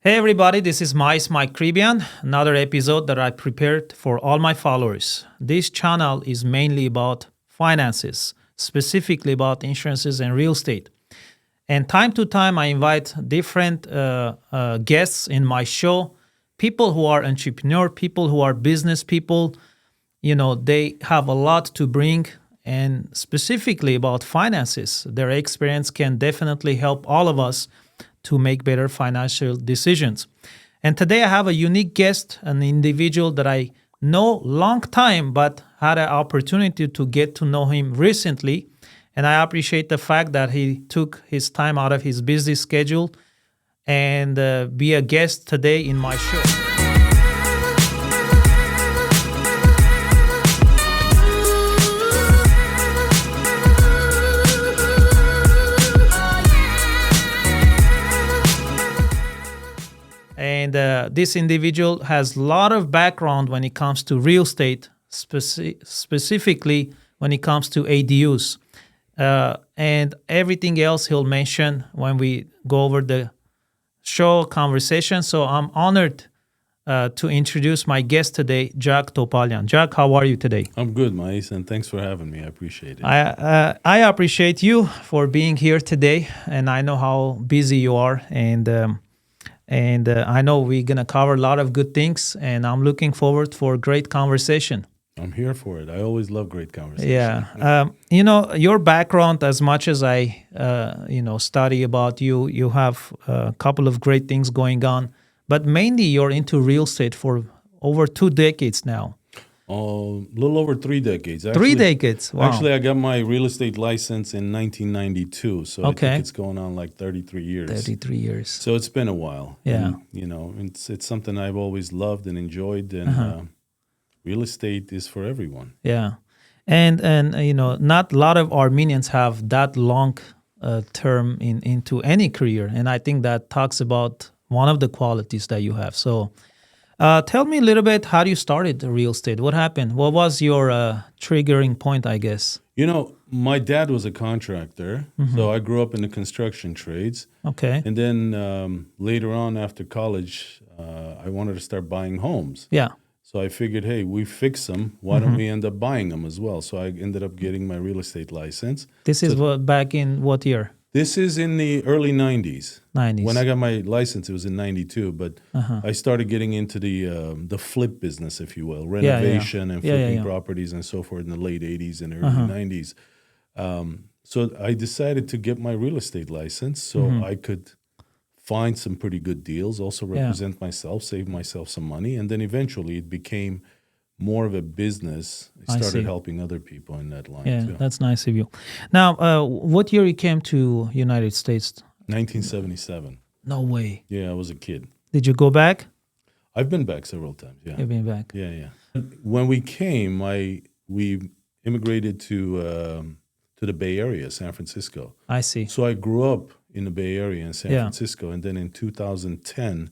Hey everybody, this is Mike Caribbean, another episode that I prepared for all my followers. This channel is mainly about finances, specifically about insurances and real estate. And time to time, I invite different guests in my show, people who are entrepreneur, people who are business people. You know, they have a lot to bring, and specifically about finances. Their experience can definitely help all of us to make better financial decisions. And today I have a unique guest, an individual that I know long time, but had an opportunity to get to know him recently. And I appreciate the fact that he took his time out of his busy schedule and be a guest today in my show. And this individual has a lot of background when it comes to real estate, specifically when it comes to ADUs. And everything else he'll mention when we go over the show conversation. So I'm honored to introduce my guest today, Jack Topalian. Jack, how are you today? I'm good, Mais, and thanks for having me. I appreciate it. I appreciate you for being here today, and I know how busy you are, and I know we're going to cover a lot of good things, and I'm looking forward for a great conversation. I'm here for it. I always love great conversation. Yeah. Your background, as much as I, study about you, you have a couple of great things going on, but mainly you're into real estate for over 2 decades now. A little over 3 decades. Actually, 3 decades. Wow. Actually, I got my real estate license in 1992, so I think it's going on like 33 years. 33 years. So it's been a while. Yeah. And, it's something I've always loved and enjoyed, and real estate is for everyone. Yeah. And not a lot of Armenians have that long term into any career, and I think that talks about one of the qualities that you have. So tell me a little bit how you started real estate. What happened? What was your triggering point, I guess? My dad was a contractor, so I grew up in the construction trades. Okay. And then later on after college, I wanted to start buying homes. Yeah. So I figured, hey, we fix them. Why don't we end up buying them as well? So I ended up getting my real estate license. This is back in what year? This is in the early 90s. 90s. When I got my license, it was in 92. But I started getting into the flip business, if you will, renovation and flipping properties and so forth in the late 80s and early 90s. So I decided to get my real estate license so I could find some pretty good deals, also represent myself, save myself some money. And then eventually it became more of a business. I started helping other people in that line too. That's nice of you. Now, what year you came to United States? 1977. No way. Yeah, I was a kid. Did you go back? I've been back several times, yeah. You've been back. Yeah. When we came, we immigrated to the Bay Area, San Francisco. I see. So I grew up in the Bay Area in San Francisco, and then in 2010,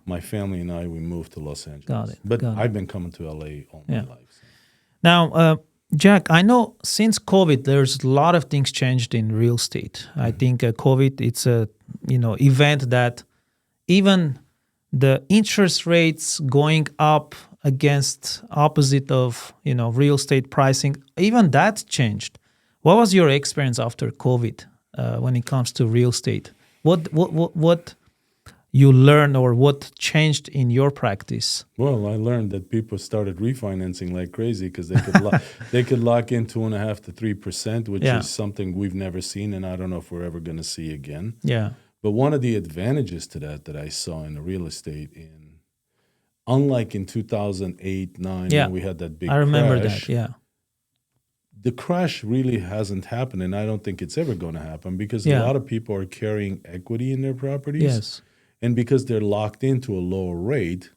my family and we moved to Los Angeles. Got it. But I've been coming to LA all my life. So. Now, Jack, I know since COVID, there's a lot of things changed in real estate. I think COVID, it's a event that even the interest rates going up against opposite of real estate pricing, even that changed. What was your experience after COVID when it comes to real estate? What you learned or what changed in your practice? Well, I learned that people started refinancing like crazy because they could lock in 2.5% to 3%, which is something we've never seen, and I don't know if we're ever going to see again. Yeah. But one of the advantages to that I saw in the real estate, unlike in 2008, 9, when we had that big crash. I remember that. Yeah. The crash really hasn't happened, and I don't think it's ever going to happen because a lot of people are carrying equity in their properties. Yes. And because they're locked into a lower rate,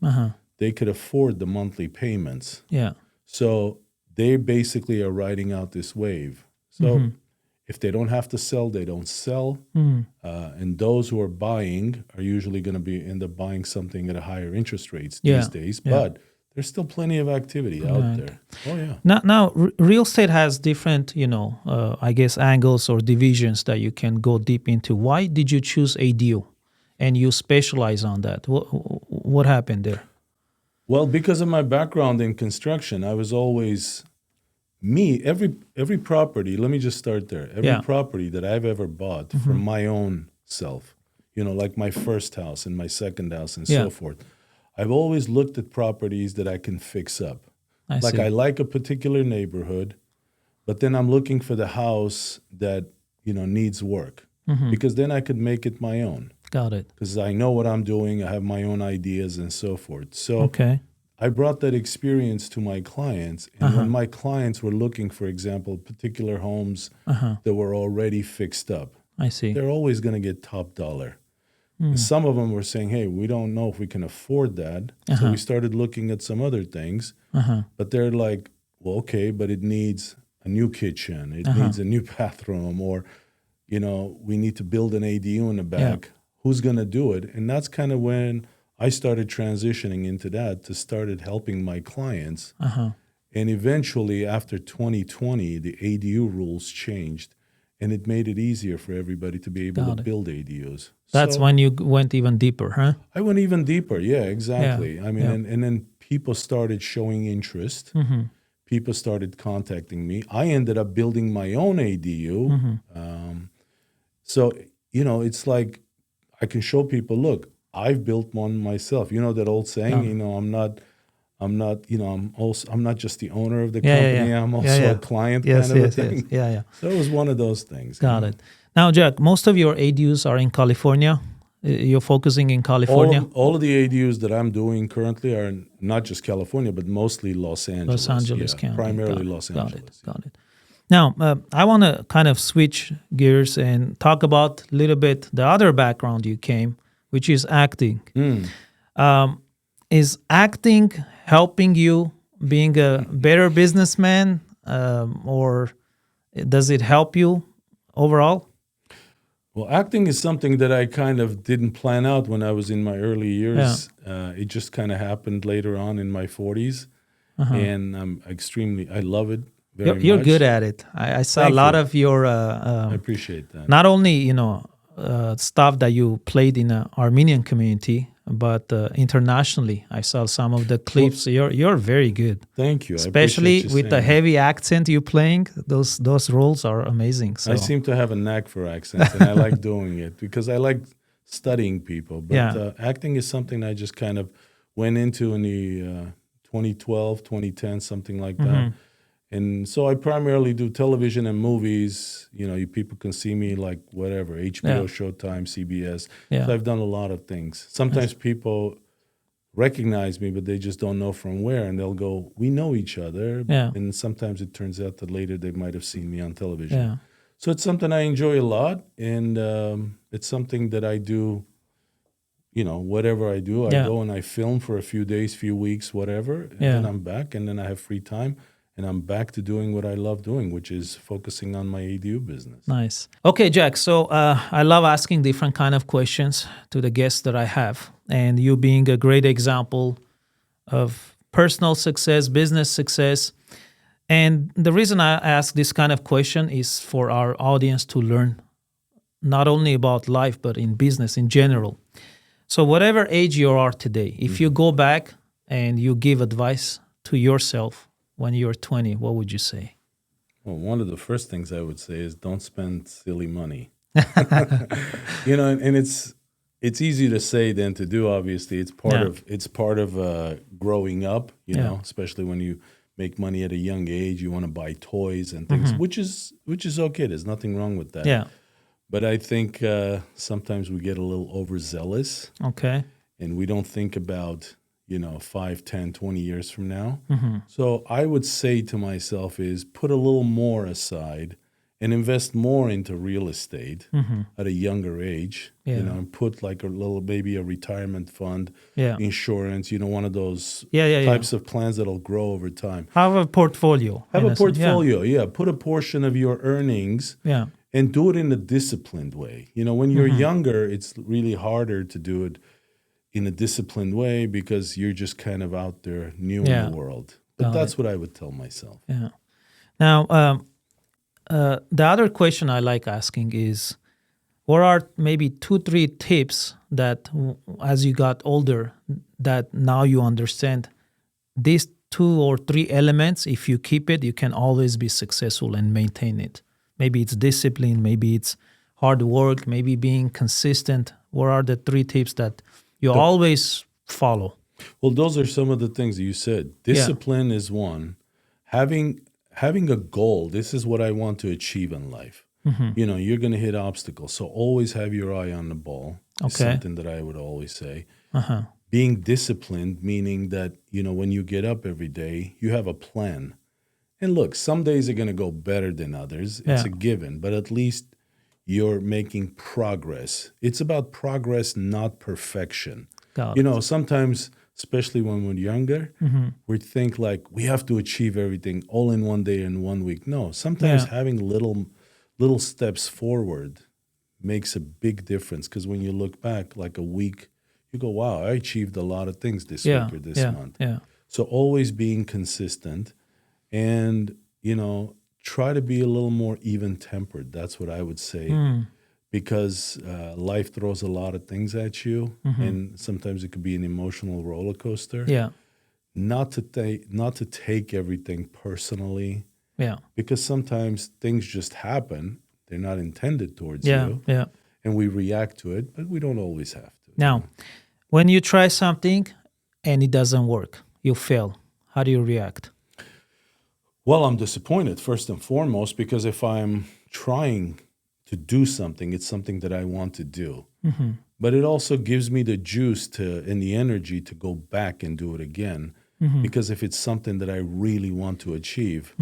they could afford the monthly payments. Yeah. So they basically are riding out this wave. So if they don't have to sell, they don't sell. And those who are buying are usually going to end up buying something at a higher interest rates these days. But there's still plenty of activity out there. Oh, yeah. Now, real estate has different, I guess, angles or divisions that you can go deep into. Why did you choose ADU? and you specialize on that. What happened there? Well, because of my background in construction, I was always every property. Let me just start there. Every property that I've ever bought from my own self, like my first house and my second house and so forth, I've always looked at properties that I can fix up. I see. I like a particular neighborhood, but then I'm looking for the house that needs work, because then I could make it my own. Got it. Because I know what I'm doing, I have my own ideas and so forth. So I brought that experience to my clients, and when my clients were looking, for example, particular homes that were already fixed up, I see. they're always going to get top dollar. Some of them were saying, hey, we don't know if we can afford that. So we started looking at some other things, but they're like, well, okay, but it needs a new kitchen, it needs a new bathroom, or, we need to build an ADU in the back. Yeah. Who's going to do it? And that's kind of when I started transitioning into that, to started helping my clients. And eventually, after 2020, the ADU rules changed, and it made it easier for everybody to be able to build ADUs. That's when you went even deeper, huh? I went even deeper. Yeah, exactly. I mean, and then people started showing interest. People started contacting me. I ended up building my own ADU. So, it's like I can show people, look, I've built one myself. You know that old saying, I'm not just the owner of the company. I'm also a client kind of a thing. Yeah. So it was one of those things. Got it. Now, Jack, most of your ADUs are in California. You're focusing in California? All of the ADUs that I'm doing currently are not just California, but mostly Los Angeles. Los Angeles County. Primarily Los Angeles. Got it. Now, I want to kind of switch gears and talk about a little bit the other background you came, which is acting. Is acting helping you being a better businessman, or does it help you overall? Well, acting is something that I kind of didn't plan out when I was in my early years. It just kind of happened later on in my 40s, and I love it very much. You're good at it. I saw a lot of your... I appreciate that. Not only, stuff that you played in the Armenian community, but internationally. I saw some of the clips. Well, you're very good. Thank you. Especially with the heavy accent you're playing. Those roles are amazing. So. I seem to have a knack for accents, and I like doing it because I like studying people. But acting is something I just kind of went into in the 2012, 2010, something like that. And so I primarily do television and movies. You people can see me like whatever, HBO, Showtime, CBS. So I've done a lot of things. Sometimes people recognize me, but they just don't know from where. And they'll go, we know each other. And sometimes it turns out that later they might have seen me on television. So it's something I enjoy a lot. And it's something that I do, whatever I do. I go and I film for a few days, few weeks, whatever. And then I'm back, and then I have free time. And I'm back to doing what I love doing, which is focusing on my ADU business. Nice. Okay, Jack. So I love asking different kind of questions to the guests that I have. And you being a great example of personal success, business success. And the reason I ask this kind of question is for our audience to learn not only about life, but in business in general. So whatever age you are today, if you go back and you give advice to yourself, when you were 20, what would you say? Well, one of the first things I would say is don't spend silly money. And it's easy to say than to do. Obviously, it's part of growing up. Especially when you make money at a young age, you want to buy toys and things, which is okay. There's nothing wrong with that. Yeah. But I think sometimes we get a little overzealous. Okay. And we don't think about 5, 10, 20 years from now. So I would say to myself is put a little more aside and invest more into real estate at a younger age, and put like maybe a retirement fund, insurance, one of those types of plans that'll grow over time. Have a portfolio. Put a portion of your earnings and do it in a disciplined way. When you're younger, it's really harder to do it in a disciplined way because you're just kind of out there new in the world. But that's what I would tell myself. Yeah. Now, the other question I like asking is, what are maybe 2-3 tips that as you got older, that now you understand these 2 or 3 elements? If you keep it, you can always be successful and maintain it. Maybe it's discipline, maybe it's hard work, maybe being consistent. What are the 3 tips that you always follow? Well, those are some of the things that you said. Discipline is one. Having a goal, this is what I want to achieve in life. You know, you're going to hit obstacles. So always have your eye on the ball is something that I would always say. Being disciplined, meaning that, you know, when you get up every day, you have a plan. And look, some days are going to go better than others. It's a given, but at least you're making progress. It's about progress, not perfection. You know, sometimes, especially when we're younger, we think like we have to achieve everything all in one day and 1 week. No, sometimes having little steps forward makes a big difference, because when you look back like a week, you go, wow, I achieved a lot of things this week or this month. So always being consistent and, you know, try to be a little more even-tempered. That's what I would say, because life throws a lot of things at you, and sometimes it could be an emotional roller coaster. Not to take everything personally. Because sometimes things just happen. They're not intended towards you. And we react to it, but we don't always have to. Now, when you try something and it doesn't work, you fail, how do you react? Well, I'm disappointed first and foremost, because if I'm trying to do something, it's something that I want to do. But it also gives me the juice and the energy to go back and do it again. Because if it's something that I really want to achieve,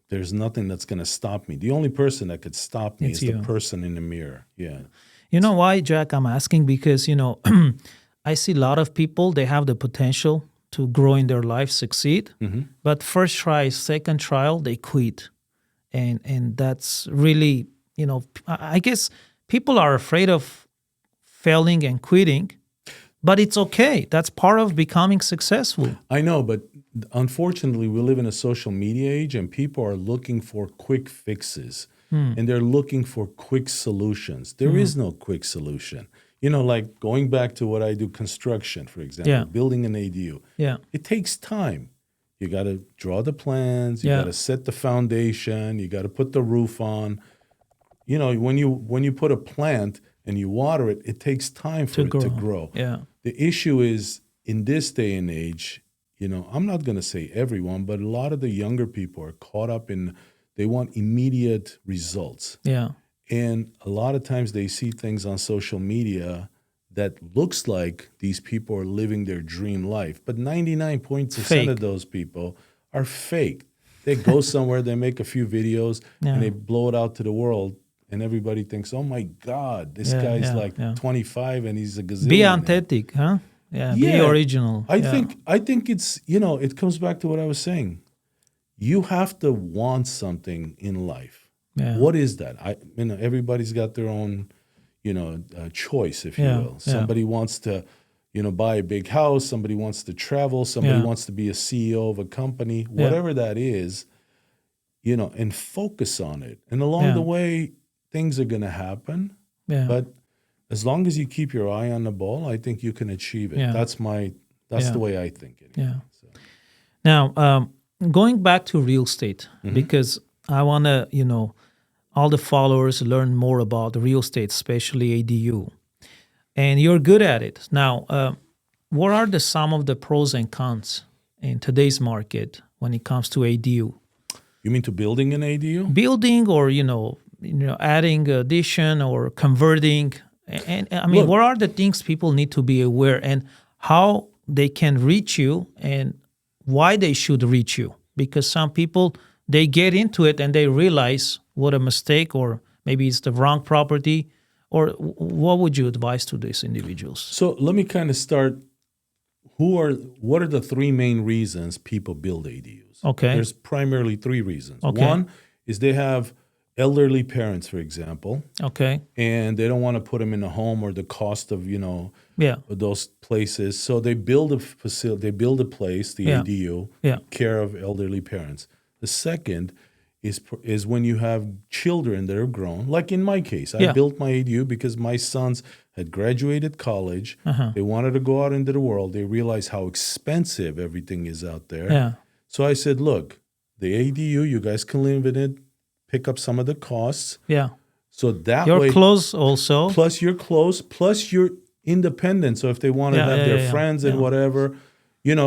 there's nothing that's going to stop me. The only person that could stop me is the person in the mirror. You know why, Jack, I'm asking? Because, you know, I see a lot of people, they have the potential to grow in their life, succeed. But first try, second trial, they quit. And that's really, you know, I guess people are afraid of failing and quitting, but it's okay. That's part of becoming successful. I know, but unfortunately, we live in a social media age, and people are looking for quick fixes, and they're looking for quick solutions. There is no quick solution. You know, like going back to what I do, construction, for example, building an ADU. It takes time. You got to draw the plans. You got to set the foundation. You got to put the roof on. You know, when you put a plant and you water it, it takes time for it to grow. The issue is, in this day and age, you know, I'm not going to say everyone, but a lot of the younger people are caught up in, they want immediate results. And a lot of times they see things on social media that looks like these people are living their dream life. But 99% of those people are fake. They go somewhere, they make a few videos, and they blow it out to the world. And everybody thinks, oh, my God, this guy's 25 and he's a gazillionaire. Be authentic, huh? Be original. I think it's, you know, it comes back to what I was saying. You have to want something in life. What is that? You know, everybody's got their own, you know, choice, if you will. Somebody wants to, you know, buy a big house. Somebody wants to travel. Somebody wants to be a CEO of a company. Whatever that is, you know, and focus on it. And along the way, things are going to happen. But as long as you keep your eye on the ball, I think you can achieve it. That's the way I think it. So. Now, going back to real estate, because I want to, you know, all the followers learn more about real estate, especially ADU. And you're good at it. Now, what are some of the pros and cons in today's market when it comes to ADU? You mean to building an ADU? Building, or, you know, adding addition or converting. And I mean, what are the things people need to be aware, and how they can reach you, and why they should reach you? Because some people, they get into it and they realize what a mistake, or maybe it's the wrong property. Or what would you advise to these individuals? So let me kind of start. What are the 3 main reasons people build ADUs? Okay. There's primarily 3 reasons. Okay. One is they have elderly parents, for example. Okay. And they don't want to put them in a home, or the cost of, you know, those places. So they build a facility, they build a place, the ADU, care of elderly parents. The second is when you have children that are grown. Like in my case, I built my ADU because my sons had graduated college. They wanted to go out into the world. They realized how expensive everything is out there. Yeah. So I said, look, the ADU, you guys can live in it, pick up some of the costs. Yeah. So that You're way, close also. plus you're close, plus you're independent. So if they want to have their friends and whatever,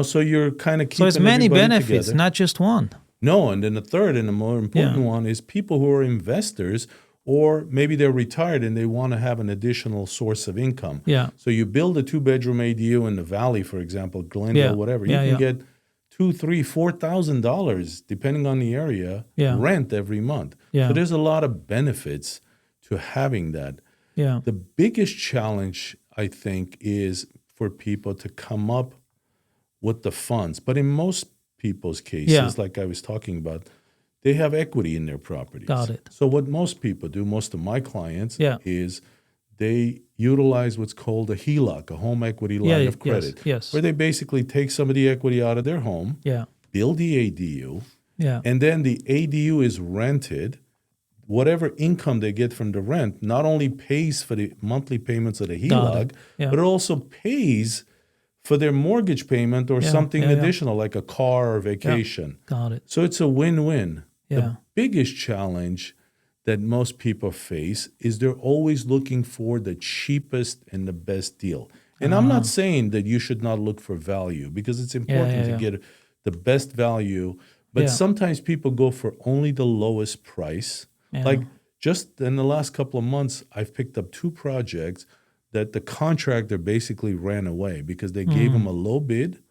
so you're kind of keeping So it's many benefits, together. not just one. No, and then the third and the more important one is people who are investors, or maybe they're retired and they want to have an additional source of income. Yeah. So you build a 2-bedroom ADU in the Valley, for example, Glendale, whatever. You can get $2,000, $3,000, $4,000, depending on the area, rent every month. Yeah. So there's a lot of benefits to having that. Yeah. The biggest challenge, I think, is for people to come up with the funds. But in most people's cases, like I was talking about, they have equity in their properties. Got it. So what most people do, most of my clients, is they utilize what's called a HELOC, a home equity line of credit, yes. where they basically take some of the equity out of their home, build the ADU, and then the ADU is rented. Whatever income they get from the rent not only pays for the monthly payments of the HELOC, but it also pays for their mortgage payment or something additional, like a car or vacation. Got it. So it's a win-win. Yeah. The biggest challenge that most people face is they're always looking for the cheapest and the best deal. And I'm not saying that you should not look for value, because it's important to get the best value. But sometimes people go for only the lowest price. Yeah. Like just in the last couple of months, I've picked up 2 projects that the contractor basically ran away because they gave them a low bid,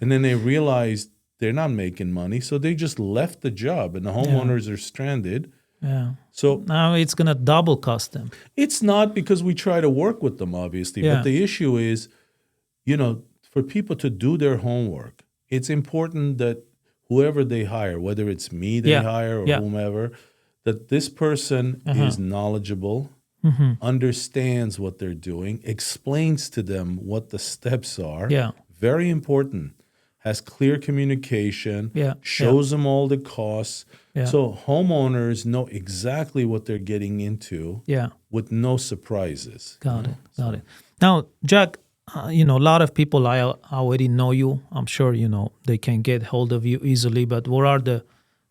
and then they realized they're not making money, so they just left the job, and the homeowners are stranded. Yeah. So now it's going to double cost them. It's not, because we try to work with them, obviously. But the issue is, for people to do their homework, it's important that whoever they hire, whether it's me they hire or whomever, that this person is knowledgeable, understands what they're doing, explains to them what the steps are. Very important. Has clear communication, shows them all the costs. So homeowners know exactly what they're getting into with no surprises. Got it. Now, Jack, a lot of people I already know you. I'm sure, they can get hold of you easily, but what are the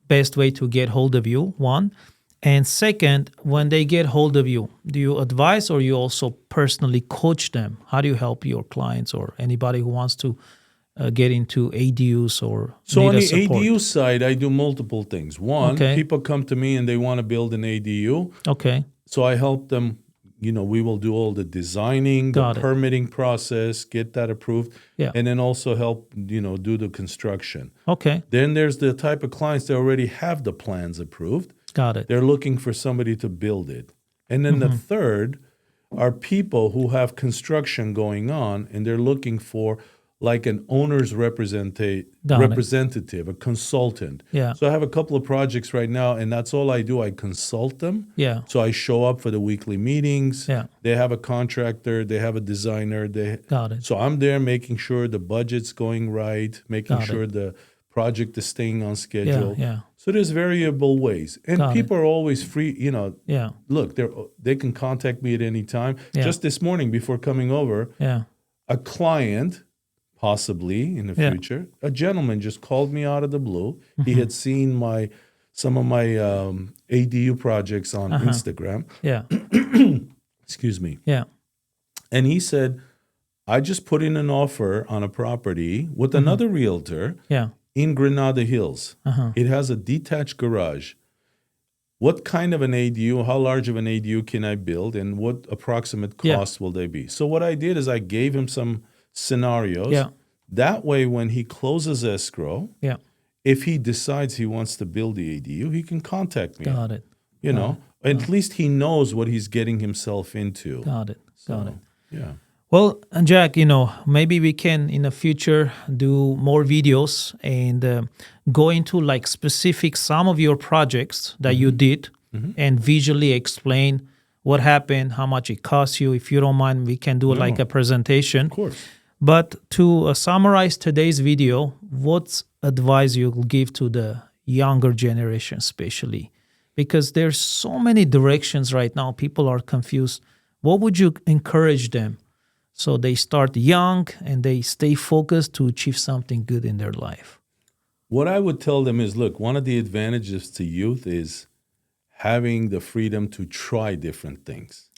best way to get hold of you, one? And second, when they get hold of you, do you advise or you also personally coach them? How do you help your clients or anybody who wants to get into ADUs or So on the support? ADU side, I do multiple things. One, people come to me and they want to build an ADU. Okay. So I help them, we will do all the designing, the permitting process, get that approved, and then also help, do the construction. Okay. Then there's the type of clients that already have the plans approved. Got it. They're looking for somebody to build it. And then the third are people who have construction going on and they're looking for like an owner's representative, a consultant. So I have a couple of projects right now, and that's all I do. I consult them. So I show up for the weekly meetings. They have a contractor. They have a designer. Got it. So I'm there making sure the budget's going right, making sure the project is staying on schedule. So there's variable ways. And people are always free, look, they can contact me at any time. Just this morning before coming over, a client, possibly in the future, a gentleman just called me out of the blue. He had seen some of my ADU projects on Instagram. Excuse me. And he said, I just put in an offer on a property with another realtor in Granada Hills. It has a detached garage. What kind of an ADU, how large of an ADU can I build, and what approximate cost will they be? So what I did is I gave him some scenarios. That way, when he closes escrow, if he decides he wants to build the ADU, he can contact me. Got it. At least he knows what he's getting himself into. Got it. Yeah. Well, and Jack, maybe we can in the future do more videos and go into like specific some of your projects that you did and visually explain what happened, how much it cost you. If you don't mind, we can do like a presentation. Of course. But to summarize today's video, what advice you'll give to the younger generation especially? Because there's so many directions right now. People are confused. what would you encourage them so they start young and they stay focused to achieve something good in their life? What I would tell them is, look, one of the advantages to youth is having the freedom to try different things.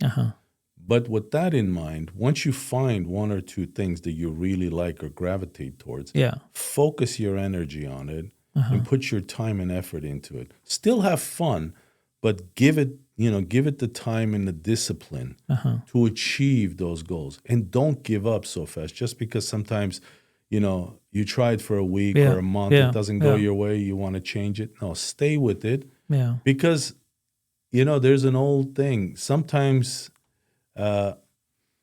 But with that in mind, once you find one or two things that you really like or gravitate towards, focus your energy on it and put your time and effort into it. Still have fun, but give it the time and the discipline to achieve those goals. And don't give up so fast just because sometimes, you tried for a week or a month, it doesn't go your way, you want to change it. No, stay with it. Because, there's an old thing. Sometimes, Jeff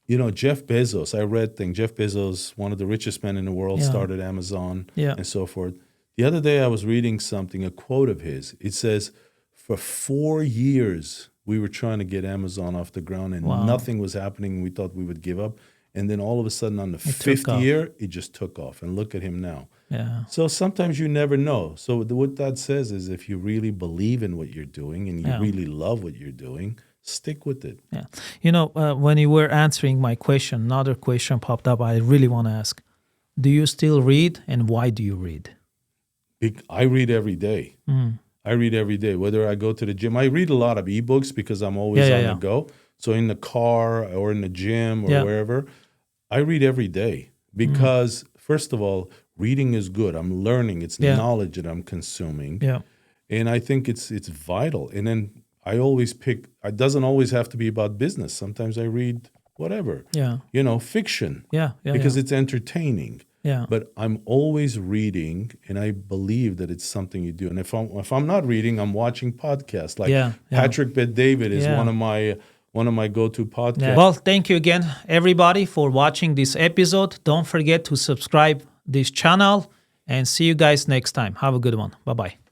Bezos, I read things. Jeff Bezos, one of the richest men in the world, started Amazon and so forth. The other day I was reading something, a quote of his. It says, for 4 years, we were trying to get Amazon off the ground and nothing was happening. We thought we would give up. And then all of a sudden on the fifth year, it just took off. And look at him now. So sometimes you never know. So what that says is if you really believe in what you're doing and you really love what you're doing, stick with it. When you were answering my question, another question popped up I really want to ask. Do you still read, and why do you read? I read every day. I read every day, whether I go to the gym. I read a lot of ebooks because I'm always on the go. So in the car or in the gym or wherever, I read every day because, first of all, reading is good. I'm learning. It's knowledge that I'm consuming. And I think it's vital. And then I always pick, it doesn't always have to be about business. Sometimes I read whatever, fiction because it's entertaining. But I'm always reading, and I believe that it's something you do. And if I'm not reading, I'm watching podcasts. Like Patrick Bet-David is one of my go-to podcasts. Well, thank you again, everybody, for watching this episode. Don't forget to subscribe this channel, and see you guys next time. Have a good one. Bye-bye.